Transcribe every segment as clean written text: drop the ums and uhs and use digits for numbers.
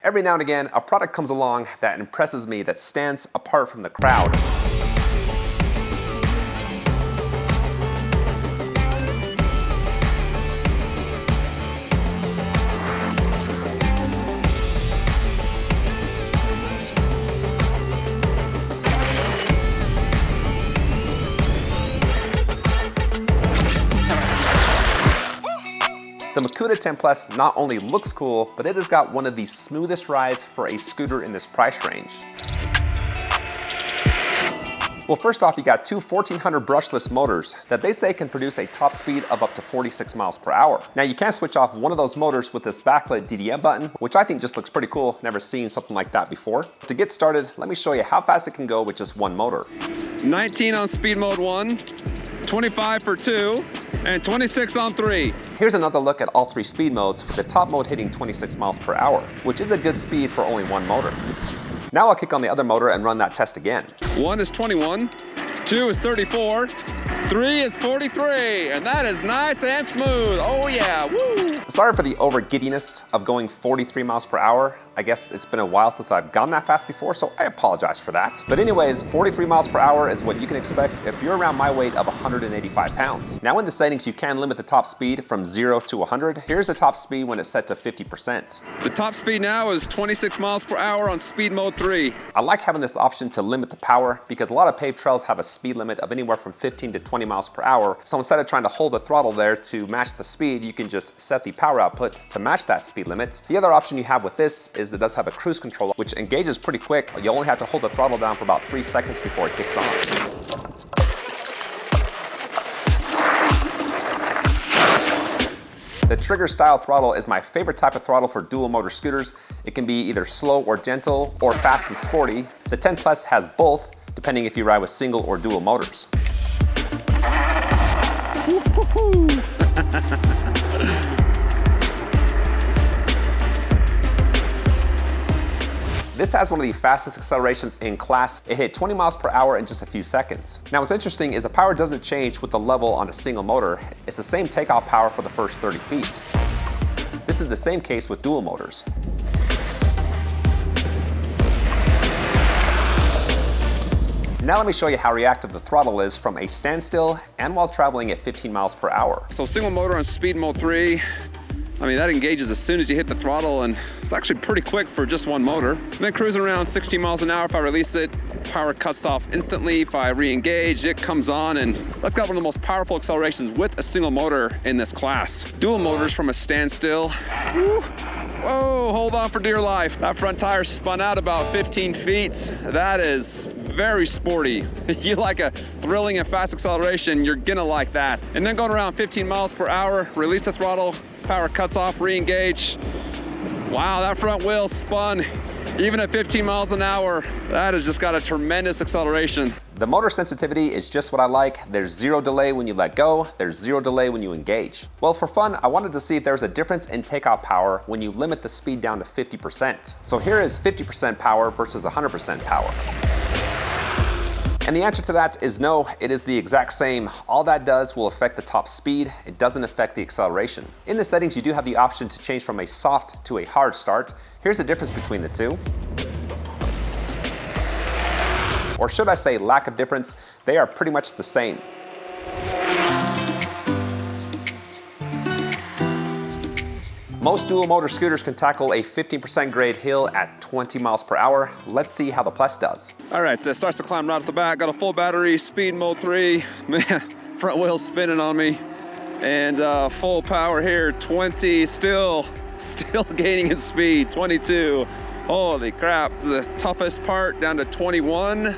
Every now and again, a product comes along that impresses me, that stands apart from the crowd. The Makuta 10 Plus not only looks cool, but it has got one of the smoothest rides for a scooter in this price range. Well, first off, you got two 1400 brushless motors that they say can produce a top speed of up to 46 miles per hour. Now you can switch off one of those motors with this backlit DDM button, which I think just looks pretty cool. Never seen something like that before. To get started, let me show you how fast it can go with just one motor. 19 on speed mode 1, 25 for 2, and 26 on 3. Here's another look at all three speed modes, with the top mode hitting 26 miles per hour, which is a good speed for only one motor. Now I'll kick on the other motor and run that test again. 1 is 21, 2 is 34, 3 is 43, and that is nice and smooth. Oh yeah, woo! Sorry for the over giddiness of going 43 miles per hour. I guess it's been a while since I've gone that fast before, so I apologize for that. But anyways, 43 miles per hour is what you can expect if you're around my weight of 185 pounds. Now in the settings, you can limit the top speed from 0 to 100. Here's the top speed when it's set to 50%. The top speed now is 26 miles per hour on speed mode 3. I like having this option to limit the power because a lot of paved trails have a speed limit of anywhere from 15 to 20 miles per hour. So instead of trying to hold the throttle there to match the speed, you can just set the power output to match that speed limit. The other option you have with this is it does have a cruise control, which engages pretty quick. You only have to hold the throttle down for about 3 seconds before it kicks on. The trigger style throttle is my favorite type of throttle for dual motor scooters. It can be either slow or gentle or fast and sporty. The 10 Plus has both, depending if you ride with single or dual motors. This has one of the fastest accelerations in class. It hit 20 miles per hour in just a few seconds. Now what's interesting is the power doesn't change with the level on a single motor. It's the same takeoff power for the first 30 feet. This is the same case with dual motors. Now let me show you how reactive the throttle is from a standstill and while traveling at 15 miles per hour. So single motor on speed mode 3. I mean, that engages as soon as you hit the throttle, and it's actually pretty quick for just one motor. And then cruising around 60 miles an hour, if I release it, power cuts off instantly. If I re-engage, it comes on, and that's got one of the most powerful accelerations with a single motor in this class. Dual motors from a standstill. Woo. Whoa, hold on for dear life. That front tire spun out about 15 feet. That is very sporty. If you like a thrilling and fast acceleration, you're gonna like that. And then going around 15 miles per hour, release the throttle, power cuts off, re-engage. Wow, that front wheel spun even at 15 miles an hour. That has just got a tremendous acceleration. The motor sensitivity is just what I like. There's zero delay when you let go. There's zero delay when you engage. Well, for fun, I wanted to see if there's a difference in takeoff power when you limit the speed down to 50%. So here is 50% power versus 100% power. And the answer to that is no, it is the exact same. All that does will affect the top speed. It doesn't affect the acceleration. In the settings, you do have the option to change from a soft to a hard start. Here's the difference between the two. Or should I say lack of difference, they are pretty much the same. Most dual motor scooters can tackle a 15% grade hill at 20 miles per hour. Let's see how the Plus does. All right, so it starts to climb right off the bat. Got a full battery, speed mode 3. Man, front wheel's spinning on me. And full power here, 20, still gaining in speed, 22. Holy crap, the toughest part down to 21.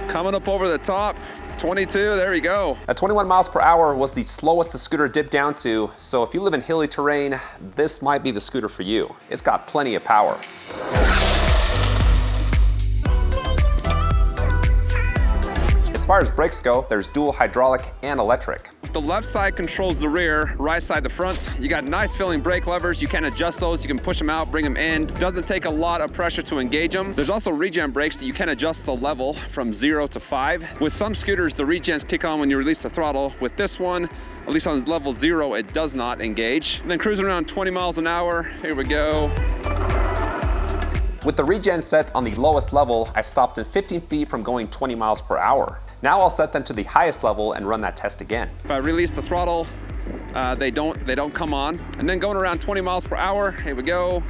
Coming up over the top. 22, there we go. At 21 miles per hour was the slowest the scooter dipped down to, so if you live in hilly terrain, this might be the scooter for you. It's got plenty of power. As far as brakes go, there's dual hydraulic and electric. The left side controls the rear, right side the front. You got nice filling brake levers. You can adjust those. You can push them out, bring them in. Doesn't take a lot of pressure to engage them. There's also regen brakes that you can adjust the level from 0 to 5. With some scooters, the regens kick on when you release the throttle. With this one, at least on level 0, it does not engage. And then cruising around 20 miles an hour. Here we go. With the regen set on the lowest level, I stopped in 15 feet from going 20 miles per hour. Now I'll set them to the highest level and run that test again. If I release the throttle, they don't come on. And then going around 20 miles per hour, here we go.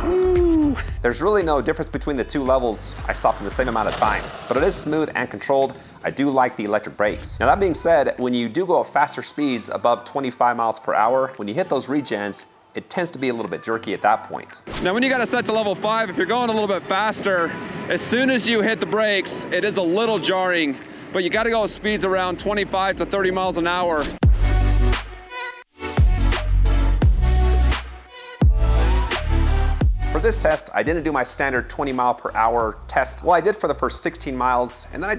Woo. There's really no difference between the two levels. I stopped in the same amount of time, but it is smooth and controlled. I do like the electric brakes. Now that being said, when you do go at faster speeds above 25 miles per hour, when you hit those regens, it tends to be a little bit jerky at that point. Now when you got it set to level 5, if you're going a little bit faster, as soon as you hit the brakes, it is a little jarring, but you gotta go with speeds around 25 to 30 miles an hour. For this test, I didn't do my standard 20 mile per hour test. Well, I did for the first 16 miles, and then I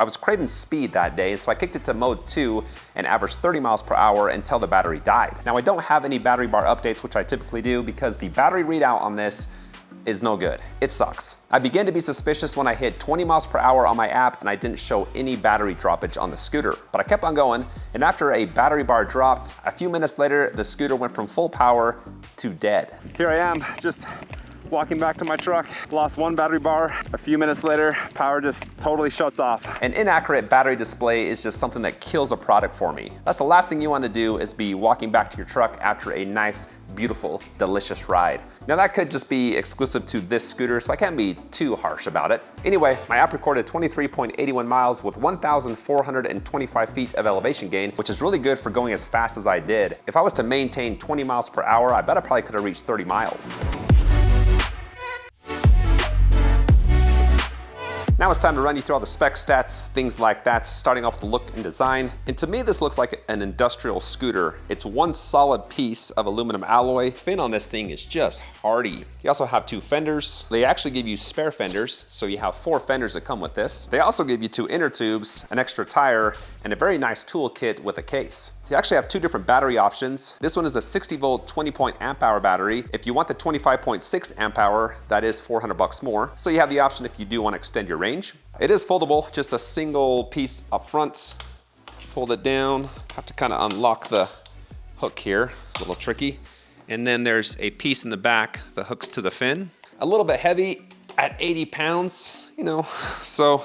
was craving speed that day, so I kicked it to mode 2 and averaged 30 miles per hour until the battery died. Now I don't have any battery bar updates, which I typically do, because the battery readout on this is no good. It sucks. I began to be suspicious when I hit 20 miles per hour on my app and I didn't show any battery droppage on the scooter, but I kept on going, and after a battery bar dropped, a few minutes later, the scooter went from full power to dead. Here I am, just walking back to my truck, lost one battery bar. A few minutes later, power just totally shuts off. An inaccurate battery display is just something that kills a product for me. That's the last thing you want to do, is be walking back to your truck after a nice, beautiful, delicious ride. Now that could just be exclusive to this scooter, so I can't be too harsh about it. Anyway, my app recorded 23.81 miles with 1,425 feet of elevation gain, which is really good for going as fast as I did. If I was to maintain 20 miles per hour, I bet I probably could have reached 30 miles. Now it's time to run you through all the spec stats, things like that, starting off with the look and design. And to me, this looks like an industrial scooter. It's one solid piece of aluminum alloy. Fin on this thing is just hardy. You also have 2 fenders. They actually give you spare fenders, so you have 4 fenders that come with this. They also give you 2 inner tubes, an extra tire, and a very nice tool kit with a case. You actually have 2 different battery options. This one is a 60 volt 20 amp hour battery. If you want the 25.6 amp hour, that is $400 more. So you have the option if you do want to extend your range. It is foldable, just a single piece up front. Fold it down, have to kind of unlock the hook here, a little tricky. And then there's a piece in the back that hooks to the fin. A little bit heavy at 80 pounds, you know, so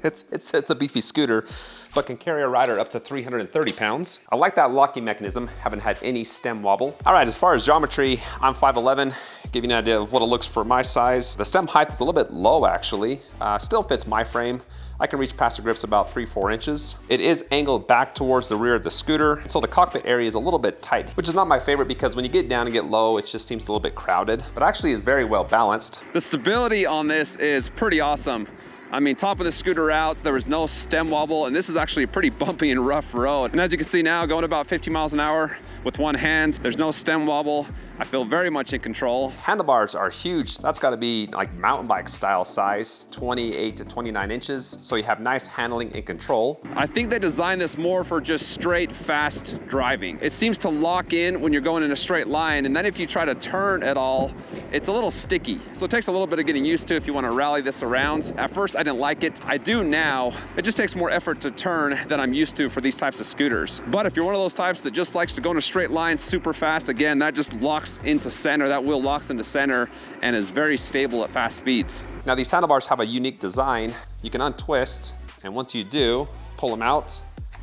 it's a beefy scooter, but can carry a rider up to 330 pounds. I like that locking mechanism, haven't had any stem wobble. All right, as far as geometry, I'm 5'11", give you an idea of what it looks for my size. The stem height is a little bit low actually, still fits my frame. I can reach past the grips about 3-4 inches. It is angled back towards the rear of the scooter, so the cockpit area is a little bit tight, which is not my favorite because when you get down and get low, it just seems a little bit crowded, but actually is very well balanced. The stability on this is pretty awesome. I mean, top of the scooter out, there was no stem wobble, and this is actually a pretty bumpy and rough road. And as you can see now, going about 50 miles an hour with one hand, there's no stem wobble. I feel very much in control. Handlebars are huge. That's gotta be like mountain bike style size, 28 to 29 inches. So you have nice handling and control. I think they designed this more for just straight, fast driving. It seems to lock in when you're going in a straight line, and then if you try to turn at all, it's a little sticky. So it takes a little bit of getting used to if you wanna rally this around. At first, I didn't like it. I do now. It just takes more effort to turn than I'm used to for these types of scooters. But if you're one of those types that just likes to go in a straight line super fast, again, that just locks into center. That wheel locks into center and is very stable at fast speeds. Now these handlebars have a unique design. You can untwist, and once you do, pull them out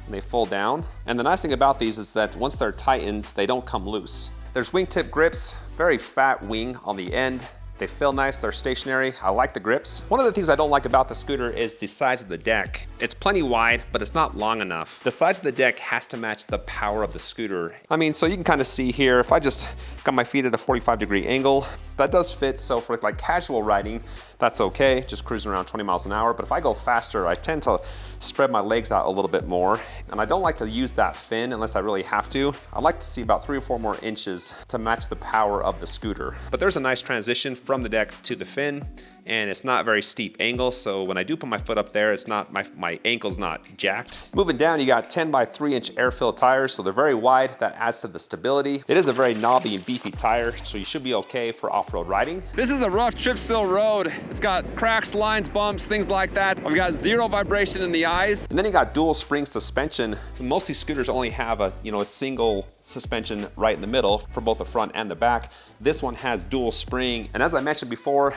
and they fold down. And the nice thing about these is that once they're tightened, they don't come loose. There's wingtip grips, very fat wing on the end. They feel nice, they're stationary. I like the grips. One of the things I don't like about the scooter is the size of the deck. It's plenty wide, but it's not long enough. The size of the deck has to match the power of the scooter. I mean, so you can kind of see here, if I just got my feet at a 45-degree angle, that does fit. So for like casual riding, that's okay, just cruising around 20 miles an hour. But if I go faster, I tend to spread my legs out a little bit more. And I don't like to use that fin unless I really have to. I like to see about 3 or 4 more inches to match the power of the scooter. But there's a nice transition from the deck to the fin, and it's not very steep angle, so when I do put my foot up there, it's not, my ankle's not jacked. Moving down, you got 10 by 3-inch air-filled tires, so they're very wide. That adds to the stability. It is a very knobby and beefy tire, so you should be okay for off-road riding. This is a rough chip seal road. It's got cracks, lines, bumps, things like that. I've got 0 vibration in the eyes. And then you got dual spring suspension. Most of these scooters only have a single suspension right in the middle for both the front and the back. This one has dual spring, and as I mentioned before,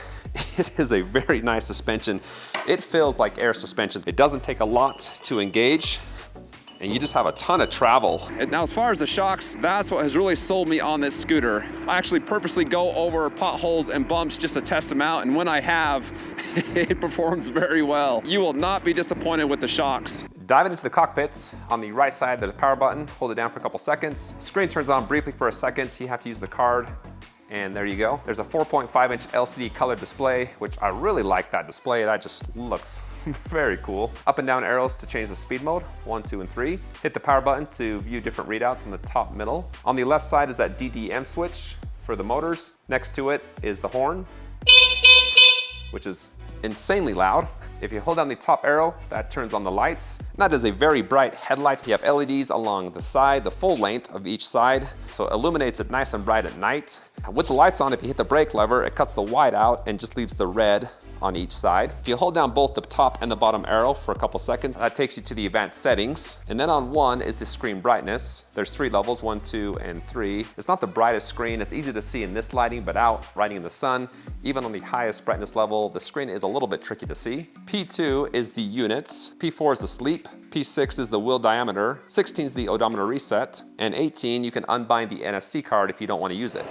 it is a very nice suspension. It feels like air suspension. It doesn't take a lot to engage, and you just have a ton of travel. And now, as far as the shocks, that's what has really sold me on this scooter. I actually purposely go over potholes and bumps just to test them out, and when I have, it performs very well. You will not be disappointed with the shocks. Diving into the cockpits, on the right side there's a power button. Hold it down for a couple seconds. Screen turns on briefly for a second, so you have to use the card. And there you go. There's a 4.5-inch LCD color display, which I really like that display. That just looks very cool. Up and down arrows to change the speed mode, 1, 2, and 3. Hit the power button to view different readouts in the top middle. On the left side is that DDM switch for the motors. Next to it is the horn, which is insanely loud. If you hold down the top arrow, that turns on the lights. And that is a very bright headlight. You have LEDs along the side, the full length of each side, so it illuminates it nice and bright at night. With the lights on, if you hit the brake lever, it cuts the white out and just leaves the red on each side. If you hold down both the top and the bottom arrow for a couple seconds, that takes you to the advanced settings. And then on 1 is the screen brightness. There's 3 levels, 1, 2, and 3. It's not the brightest screen. It's easy to see in this lighting, but out riding in the sun, even on the highest brightness level, the screen is a little bit tricky to see. P2 is the units. P4 is the sleep. P6 is the wheel diameter. 16 is the odometer reset. And 18, you can unbind the NFC card if you don't want to use it.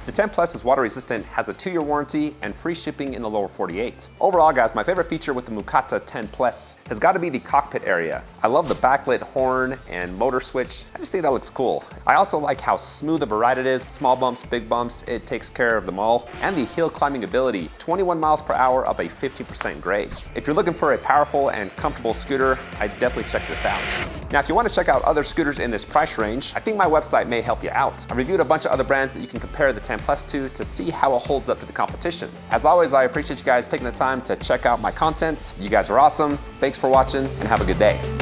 The 10 Plus is water resistant, has a 2-year warranty, and free shipping in the lower 48. Overall, guys, my favorite feature with the Mukuta 10 Plus has got to be the cockpit area. I love the backlit horn and motor switch. I just think that looks cool. I also like how smooth of a ride it is. Small bumps, big bumps, it takes care of them all. And the hill climbing ability, 21 miles per hour up a 50% grade. If you're looking for a powerful and comfortable scooter, I'd definitely check this out. Now, if you want to check out other scooters in this price range, I think my website may help you out. I reviewed a bunch of other brands that you can compare the 10 Plus to see how it holds up to the competition. As always, I appreciate you guys taking the time to check out my content. You guys are awesome. Thanks for watching and have a good day.